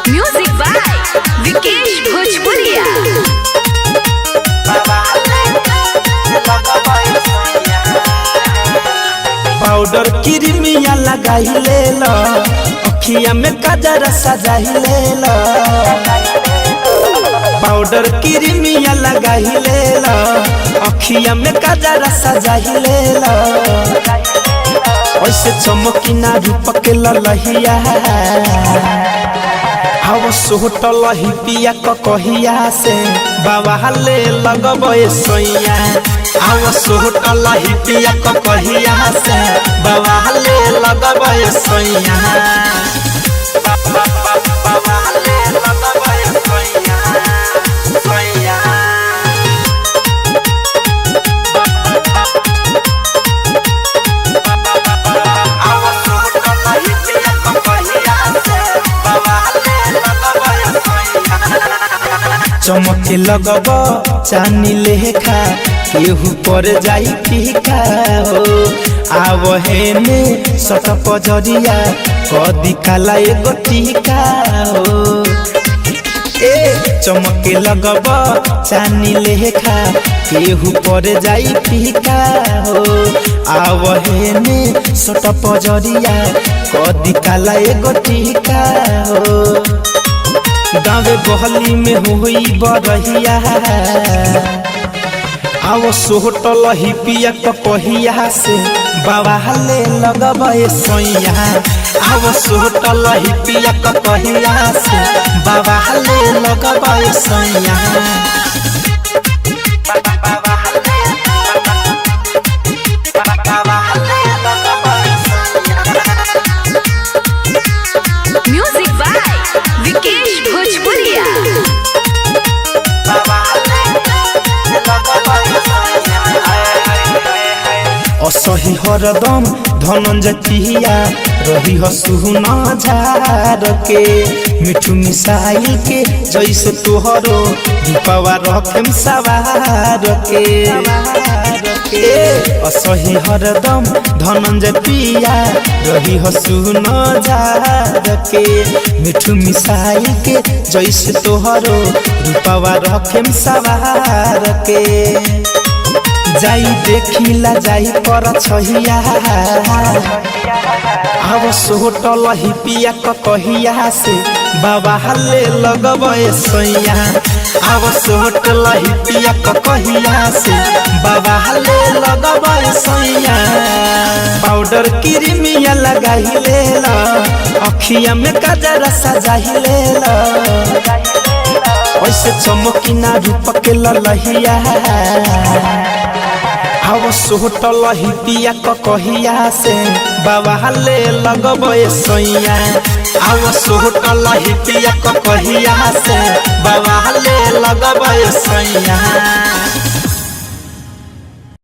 Music by Vikesh भोजपुरिया। Powder Crimea लगाई ले लो, अखिया में काजर सजाई ले लो। पाउडर क्रीमिया लगाई ले लो, अखिया में काजर सजाई ले लो। ऐसे चमकी ना रूप के ललहिया, हवा सोहटल ही पिया कहिया से बाबा ले लगबे सोइया। हवा सोहटल ही पिया कहिया से बाबा ले लगबे सोइया। बाबा ले लगबे सोइया सोइया। हवा सोहटल ही पिया कहिया से बाबा चमके लगब चानी लेखा, केहू पर जाई फीका हो। आव हेने सट पजरिया कदी काला एगो टीका हो। ए चमके लगब चानी लेखा, केहू पर जाई फीका हो। आव हेने सट पजरिया कदी काला एगो टीका हो। गाँव गहली में हुई बरहिया, आओ सोहटल ही पिया कहिया से बाबा ले लगबे सोइया। आओ सोहटल ही पिया कहिया से बाबा ले लगबे सोइया। म्यूजिक बाय विकेश भोजपुरिया। असही हरदम धनंजय पिया रही हसुना झार के। मिठू मिसाइल के जैसे तोहरो दीपवा रखेम सवार के। असही हरदम धनंजय पिया रही हसुना झार के। मिठू मिसाइल के जैसे तोहरो दीपवा रखेम सवार के। जाई देखिला जाई पर छहिया, आव सोहटल ही पिया कहिया से बाबा ले लगबे सोइया। आव सोहटल ही पिया कहिया से बाबा ले लगबे सोइया। पाउडर क्रीमिया लगाई ले लो, अखिया में काजर सजाई ले लो। ऐसे चमकी ना रूप के ललहिया, हवा सोहटल ही पिया कहिया से बाबा ले लगबे सोइया। हवा सोहटल ही पिया कहिया से बाबा ले लगबे सोइया।